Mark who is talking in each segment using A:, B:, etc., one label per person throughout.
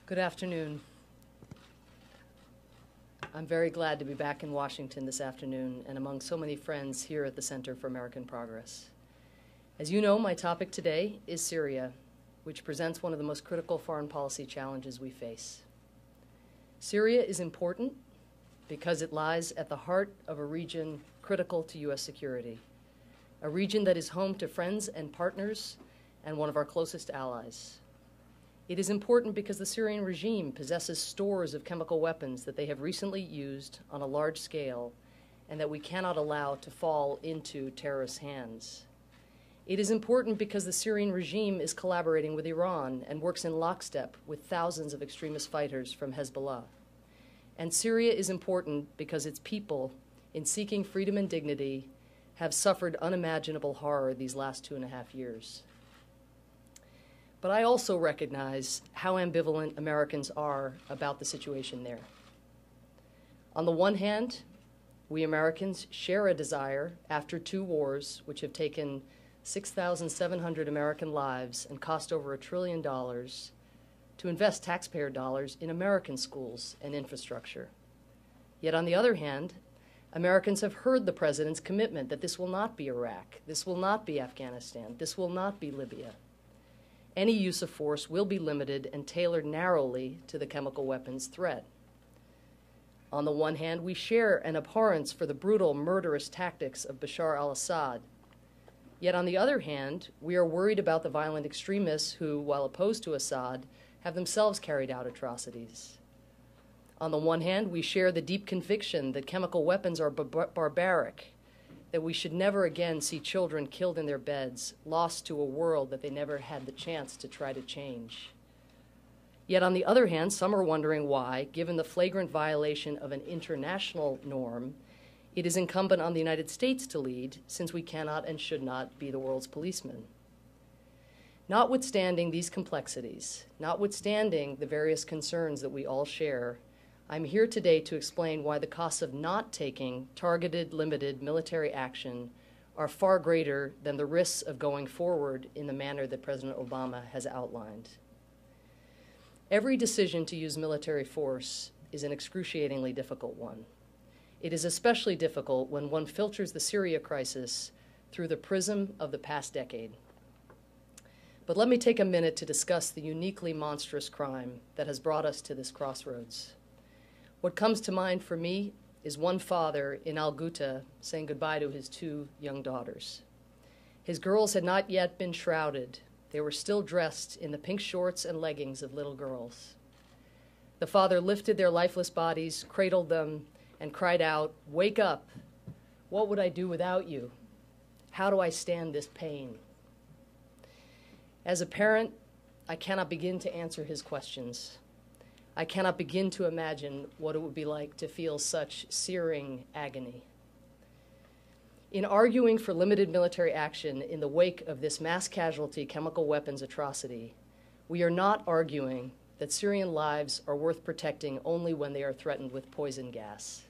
A: Good afternoon. I'm very glad to be back in Washington this afternoon and among so many friends here at the Center for American Progress. As you know, my topic today is Syria, which presents one of the most critical foreign policy challenges we face. Syria is important because it lies at the heart of a region critical to U.S. security, a region that is home to friends and partners and one of our closest allies. It is important because the Syrian regime possesses stores of chemical weapons that they have recently used on a large scale and that we cannot allow to fall into terrorist hands. It is important because the Syrian regime is collaborating with Iran and works in lockstep with thousands of extremist fighters from Hezbollah. And Syria is important because its people, in seeking freedom and dignity, have suffered unimaginable horror these last 2.5 years. But I also recognize how ambivalent Americans are about the situation there. On the one hand, we Americans share a desire, after 2 wars, which have taken 6,700 American lives and cost over $1 trillion, to invest taxpayer dollars in American schools and infrastructure. Yet on the other hand, Americans have heard the President's commitment that this will not be Iraq, this will not be Afghanistan, this will not be Libya. Any use of force will be limited and tailored narrowly to the chemical weapons threat. On the one hand, we share an abhorrence for the brutal, murderous tactics of Bashar al-Assad. Yet on the other hand, we are worried about the violent extremists who, while opposed to Assad, have themselves carried out atrocities. On the one hand, we share the deep conviction that chemical weapons are barbaric, that we should never again see children killed in their beds, lost to a world that they never had the chance to try to change. Yet on the other hand, some are wondering why, given the flagrant violation of an international norm, it is incumbent on the United States to lead, since we cannot and should not be the world's policeman. Notwithstanding these complexities, notwithstanding the various concerns that we all share, I'm here today to explain why the costs of not taking targeted, limited military action are far greater than the risks of going forward in the manner that President Obama has outlined. Every decision to use military force is an excruciatingly difficult one. It is especially difficult when one filters the Syria crisis through the prism of the past decade. But let me take a minute to discuss the uniquely monstrous crime that has brought us to this crossroads. What comes to mind for me is one father in Al-Ghouta saying goodbye to his 2 young daughters. His girls had not yet been shrouded. They were still dressed in the pink shorts and leggings of little girls. The father lifted their lifeless bodies, cradled them, and cried out, "Wake up! What would I do without you? How do I stand this pain?" As a parent, I cannot begin to answer his questions. I cannot begin to imagine what it would be like to feel such searing agony. In arguing for limited military action in the wake of this mass casualty chemical weapons atrocity, we are not arguing that Syrian lives are worth protecting only when they are threatened with poison gas.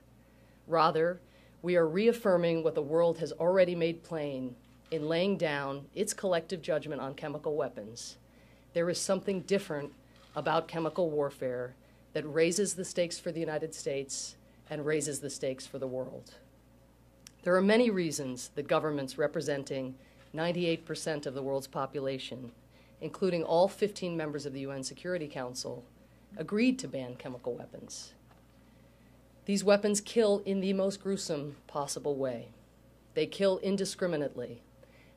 A: Rather, we are reaffirming what the world has already made plain in laying down its collective judgment on chemical weapons. There is something different about chemical warfare that raises the stakes for the United States and raises the stakes for the world. There are many reasons that governments representing 98% of the world's population, including all 15 members of the UN Security Council, agreed to ban chemical weapons. These weapons kill in the most gruesome possible way. They kill indiscriminately.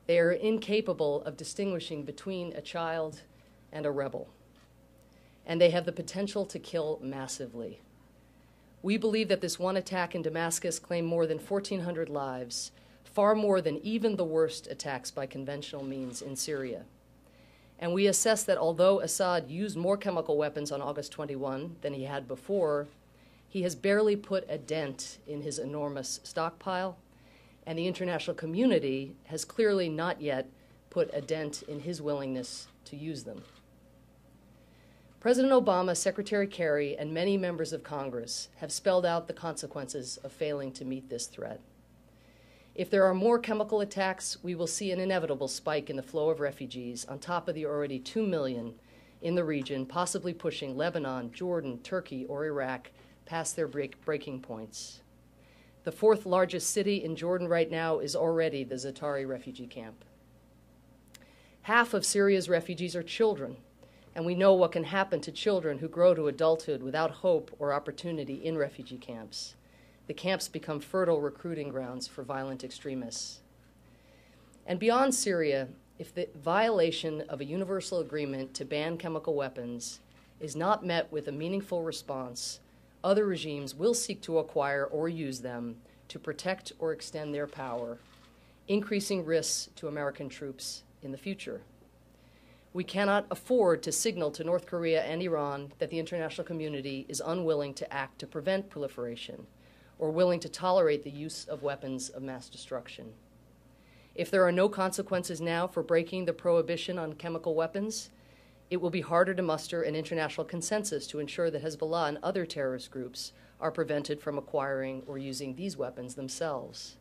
A: They are incapable of distinguishing between a child and a rebel. And they have the potential to kill massively. We believe that this one attack in Damascus claimed more than 1,400 lives, far more than even the worst attacks by conventional means in Syria. And we assess that although Assad used more chemical weapons on August 21 than he had before, he has barely put a dent in his enormous stockpile, and the international community has clearly not yet put a dent in his willingness to use them. President Obama, Secretary Kerry, and many members of Congress have spelled out the consequences of failing to meet this threat. If there are more chemical attacks, we will see an inevitable spike in the flow of refugees on top of the already 2 million in the region, possibly pushing Lebanon, Jordan, Turkey, or Iraq past their breaking points. The fourth largest city in Jordan right now is already the Za'atari refugee camp. Half of Syria's refugees are children, and we know what can happen to children who grow to adulthood without hope or opportunity in refugee camps. The camps become fertile recruiting grounds for violent extremists. And beyond Syria, if the violation of a universal agreement to ban chemical weapons is not met with a meaningful response, other regimes will seek to acquire or use them to protect or extend their power, increasing risks to American troops in the future. We cannot afford to signal to North Korea and Iran that the international community is unwilling to act to prevent proliferation or willing to tolerate the use of weapons of mass destruction. If there are no consequences now for breaking the prohibition on chemical weapons, it will be harder to muster an international consensus to ensure that Hezbollah and other terrorist groups are prevented from acquiring or using these weapons themselves.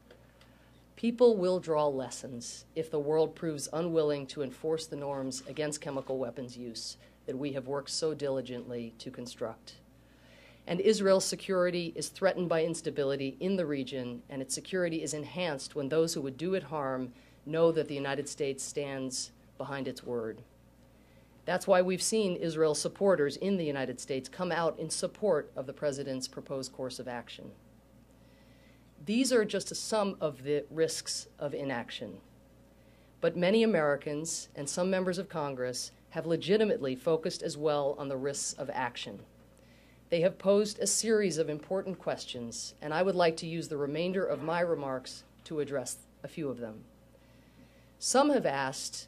A: People will draw lessons if the world proves unwilling to enforce the norms against chemical weapons use that we have worked so diligently to construct. And Israel's security is threatened by instability in the region, and its security is enhanced when those who would do it harm know that the United States stands behind its word. That's why we've seen Israel's supporters in the United States come out in support of the president's proposed course of action. These are just some of the risks of inaction. But many Americans and some members of Congress have legitimately focused as well on the risks of action. They have posed a series of important questions, and I would like to use the remainder of my remarks to address a few of them. Some have asked,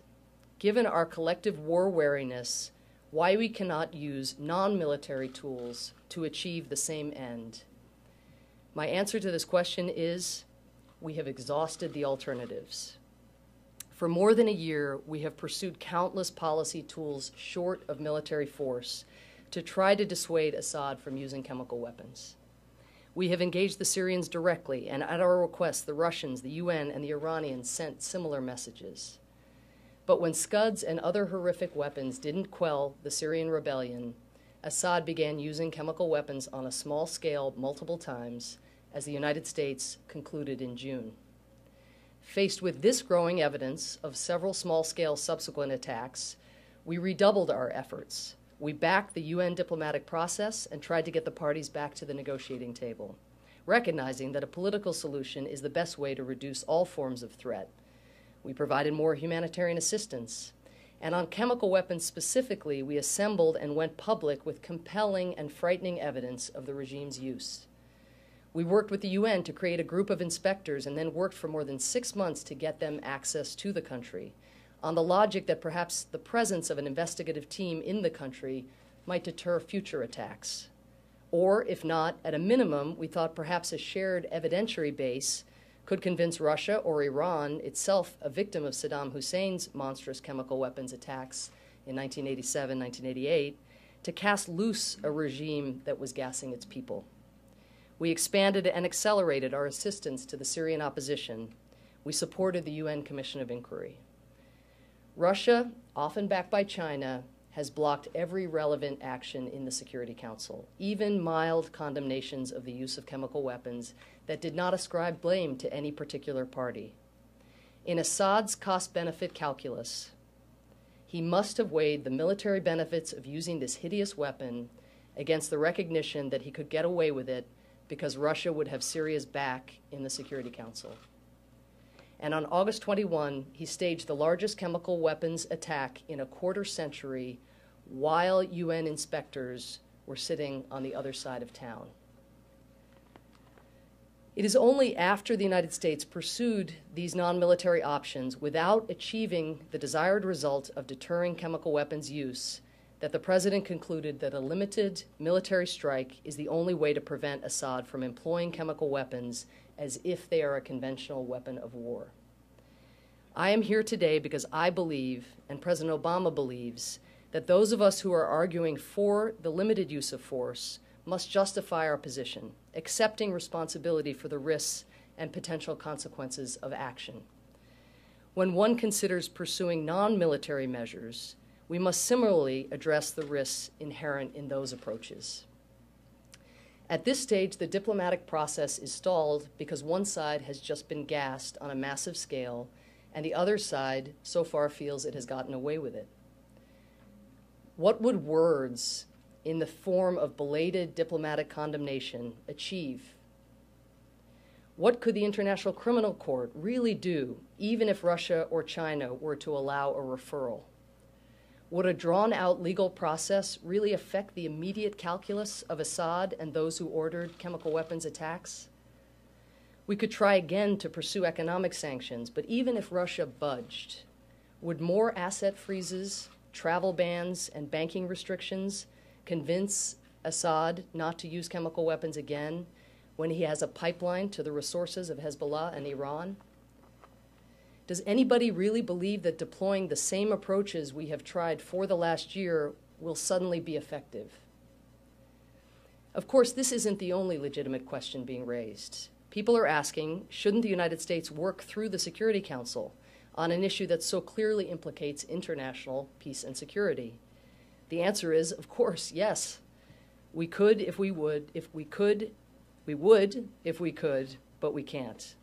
A: given our collective war wariness, why we cannot use non-military tools to achieve the same end. My answer to this question is, we have exhausted the alternatives. For more than a year, we have pursued countless policy tools short of military force to try to dissuade Assad from using chemical weapons. We have engaged the Syrians directly, and at our request, the Russians, the UN, and the Iranians sent similar messages. But when Scuds and other horrific weapons didn't quell the Syrian rebellion, Assad began using chemical weapons on a small scale multiple times, as the United States concluded in June. Faced with this growing evidence of several small-scale subsequent attacks, we redoubled our efforts. We backed the UN diplomatic process and tried to get the parties back to the negotiating table, recognizing that a political solution is the best way to reduce all forms of threat. We provided more humanitarian assistance. And on chemical weapons specifically, we assembled and went public with compelling and frightening evidence of the regime's use. We worked with the UN to create a group of inspectors and then worked for more than 6 months to get them access to the country, on the logic that perhaps the presence of an investigative team in the country might deter future attacks. Or, if not, at a minimum, we thought perhaps a shared evidentiary base could convince Russia or Iran, itself a victim of Saddam Hussein's monstrous chemical weapons attacks in 1987, 1988, to cast loose a regime that was gassing its people. We expanded and accelerated our assistance to the Syrian opposition. We supported the UN Commission of Inquiry. Russia, often backed by China, has blocked every relevant action in the Security Council, even mild condemnations of the use of chemical weapons that did not ascribe blame to any particular party. In Assad's cost-benefit calculus, he must have weighed the military benefits of using this hideous weapon against the recognition that he could get away with it because Russia would have Syria's back in the Security Council. And on August 21, he staged the largest chemical weapons attack in a quarter century while UN inspectors were sitting on the other side of town. It is only after the United States pursued these non-military options without achieving the desired result of deterring chemical weapons use that the president concluded that a limited military strike is the only way to prevent Assad from employing chemical weapons as if they are a conventional weapon of war. I am here today because I believe, and President Obama believes, that those of us who are arguing for the limited use of force must justify our position, accepting responsibility for the risks and potential consequences of action. When one considers pursuing non-military measures, we must similarly address the risks inherent in those approaches. At this stage, the diplomatic process is stalled because one side has just been gassed on a massive scale, and the other side so far feels it has gotten away with it. What would words in the form of belated diplomatic condemnation achieve? What could the International Criminal Court really do, even if Russia or China were to allow a referral? Would a drawn-out legal process really affect the immediate calculus of Assad and those who ordered chemical weapons attacks? We could try again to pursue economic sanctions, but even if Russia budged, would more asset freezes, travel bans, and banking restrictions convince Assad not to use chemical weapons again when he has a pipeline to the resources of Hezbollah and Iran? Does anybody really believe that deploying the same approaches we have tried for the last year will suddenly be effective? Of course, this isn't the only legitimate question being raised. People are asking, shouldn't the United States work through the Security Council on an issue that so clearly implicates international peace and security? The answer is, of course, yes. We could if we would, we would if we could, but we can't.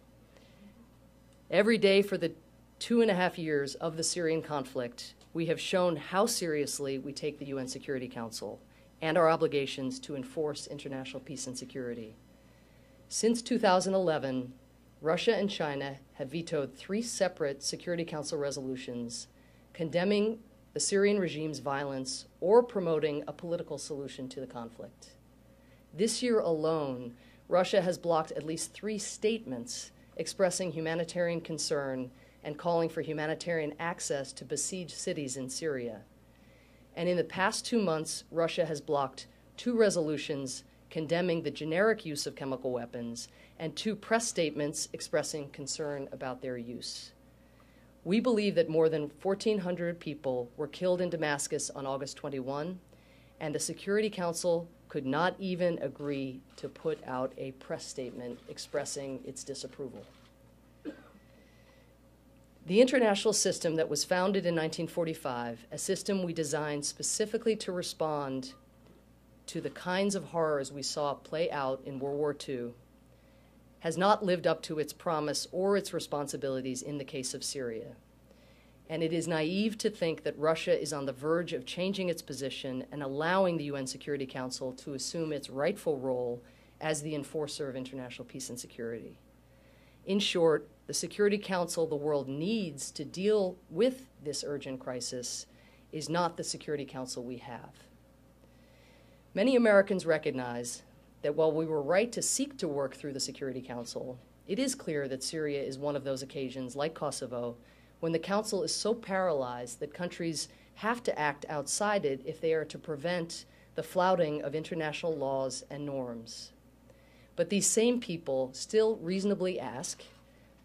A: Every day for the 2.5 years of the Syrian conflict, we have shown how seriously we take the UN Security Council and our obligations to enforce international peace and security. Since 2011, Russia and China have vetoed 3 separate Security Council resolutions condemning the Syrian regime's violence or promoting a political solution to the conflict. This year alone, Russia has blocked at least 3 statements expressing humanitarian concern and calling for humanitarian access to besieged cities in Syria. And in the past 2 months, Russia has blocked 2 resolutions condemning the generic use of chemical weapons and 2 press statements expressing concern about their use. We believe that more than 1,400 people were killed in Damascus on August 21, and the Security Council could not even agree to put out a press statement expressing its disapproval. The international system that was founded in 1945, a system we designed specifically to respond to the kinds of horrors we saw play out in World War II, has not lived up to its promise or its responsibilities in the case of Syria. And it is naive to think that Russia is on the verge of changing its position and allowing the UN Security Council to assume its rightful role as the enforcer of international peace and security. In short, the Security Council the world needs to deal with this urgent crisis is not the Security Council we have. Many Americans recognize that while we were right to seek to work through the Security Council, it is clear that Syria is one of those occasions, like Kosovo, when the Council is so paralyzed that countries have to act outside it if they are to prevent the flouting of international laws and norms. But these same people still reasonably ask,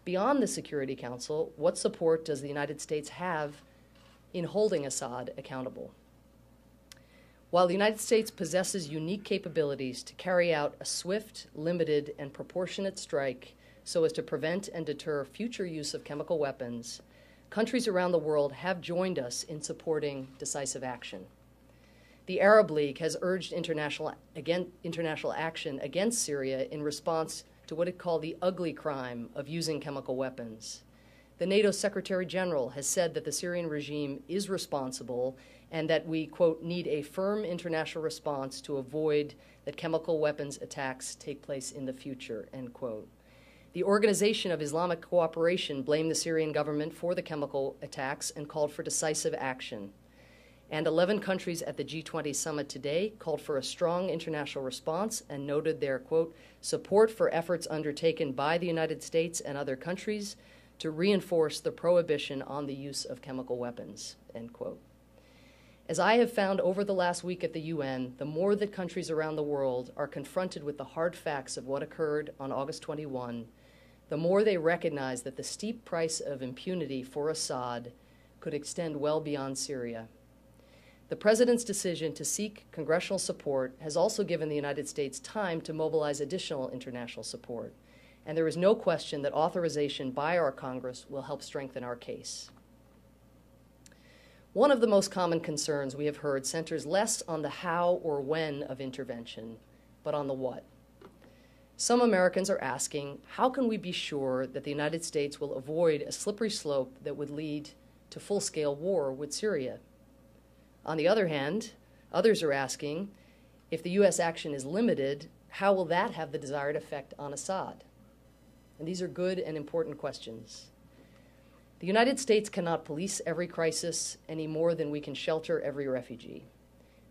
A: beyond the Security Council, what support does the United States have in holding Assad accountable? While the United States possesses unique capabilities to carry out a swift, limited, and proportionate strike so as to prevent and deter future use of chemical weapons, countries around the world have joined us in supporting decisive action. The Arab League has urged international action against Syria in response to what it called the ugly crime of using chemical weapons. The NATO Secretary General has said that the Syrian regime is responsible and that we, quote, need a firm international response to avoid that chemical weapons attacks take place in the future, end quote. The Organization of Islamic Cooperation blamed the Syrian government for the chemical attacks and called for decisive action. And 11 countries at the G20 summit today called for a strong international response and noted their, quote, support for efforts undertaken by the United States and other countries to reinforce the prohibition on the use of chemical weapons, end quote. As I have found over the last week at the UN, the more that countries around the world are confronted with the hard facts of what occurred on August 21, the more they recognize that the steep price of impunity for Assad could extend well beyond Syria. The President's decision to seek congressional support has also given the United States time to mobilize additional international support, and there is no question that authorization by our Congress will help strengthen our case. One of the most common concerns we have heard centers less on the how or when of intervention, but on the what. Some Americans are asking, how can we be sure that the United States will avoid a slippery slope that would lead to full-scale war with Syria? On the other hand, others are asking, if the U.S. action is limited, how will that have the desired effect on Assad? And these are good and important questions. The United States cannot police every crisis any more than we can shelter every refugee.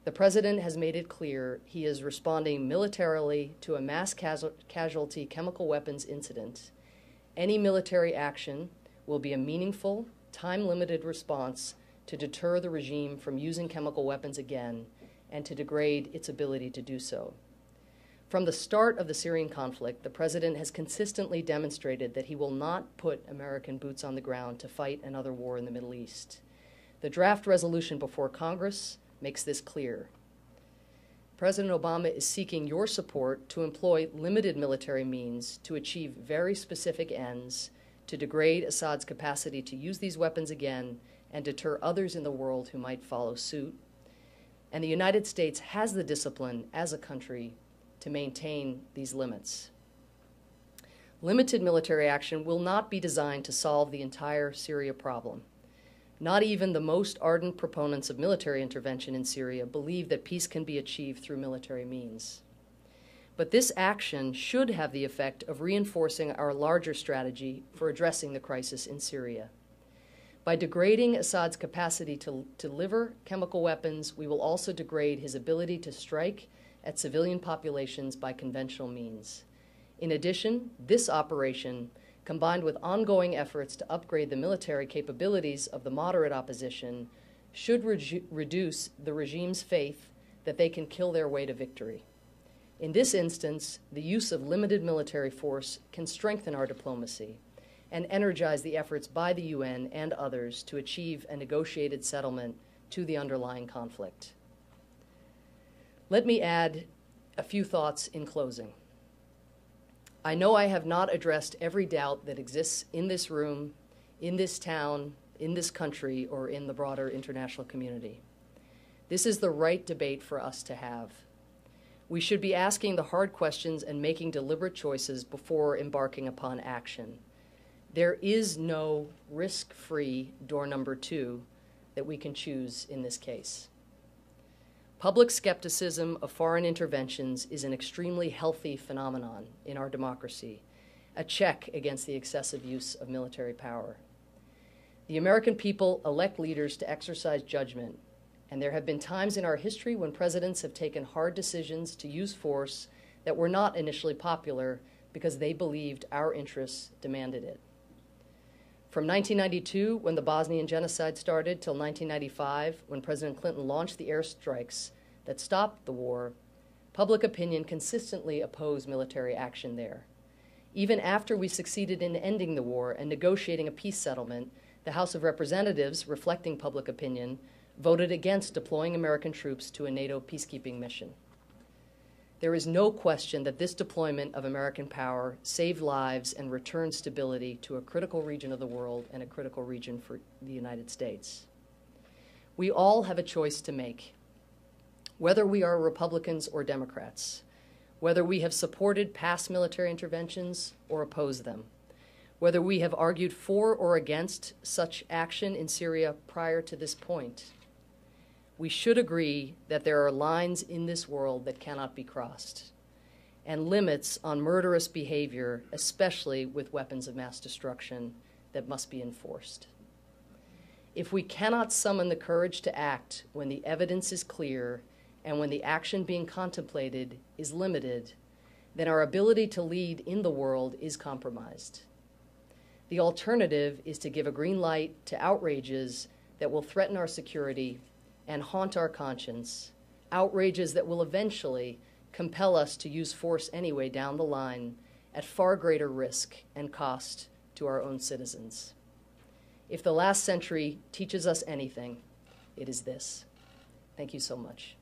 A: The President has made it clear he is responding militarily to a mass casualty chemical weapons incident. Any military action will be a meaningful, time-limited response to deter the regime from using chemical weapons again and to degrade its ability to do so. From the start of the Syrian conflict, the President has consistently demonstrated that he will not put American boots on the ground to fight another war in the Middle East. The draft resolution before Congress makes this clear. President Obama is seeking your support to employ limited military means to achieve very specific ends, to degrade Assad's capacity to use these weapons again and deter others in the world who might follow suit. And the United States has the discipline as a country to maintain these limits. Limited military action will not be designed to solve the entire Syria problem. Not even the most ardent proponents of military intervention in Syria believe that peace can be achieved through military means. But this action should have the effect of reinforcing our larger strategy for addressing the crisis in Syria. By degrading Assad's capacity to deliver chemical weapons, we will also degrade his ability to strike at civilian populations by conventional means. In addition, this operation, combined with ongoing efforts to upgrade the military capabilities of the moderate opposition, should reduce the regime's faith that they can kill their way to victory. In this instance, the use of limited military force can strengthen our diplomacy and energize the efforts by the UN and others to achieve a negotiated settlement to the underlying conflict. Let me add a few thoughts in closing. I know I have not addressed every doubt that exists in this room, in this town, in this country, or in the broader international community. This is the right debate for us to have. We should be asking the hard questions and making deliberate choices before embarking upon action. There is no risk-free door number 2 that we can choose in this case. Public skepticism of foreign interventions is an extremely healthy phenomenon in our democracy, a check against the excessive use of military power. The American people elect leaders to exercise judgment, and there have been times in our history when presidents have taken hard decisions to use force that were not initially popular because they believed our interests demanded it. From 1992, when the Bosnian genocide started, till 1995, when President Clinton launched the airstrikes that stopped the war, public opinion consistently opposed military action there. Even after we succeeded in ending the war and negotiating a peace settlement, the House of Representatives, reflecting public opinion, voted against deploying American troops to a NATO peacekeeping mission. There is no question that this deployment of American power saved lives and returned stability to a critical region of the world and a critical region for the United States. We all have a choice to make, whether we are Republicans or Democrats, whether we have supported past military interventions or opposed them, whether we have argued for or against such action in Syria prior to this point. We should agree that there are lines in this world that cannot be crossed, and limits on murderous behavior, especially with weapons of mass destruction, that must be enforced. If we cannot summon the courage to act when the evidence is clear and when the action being contemplated is limited, then our ability to lead in the world is compromised. The alternative is to give a green light to outrages that will threaten our security and haunt our conscience, outrages that will eventually compel us to use force anyway down the line at far greater risk and cost to our own citizens. If the last century teaches us anything, it is this. Thank you so much.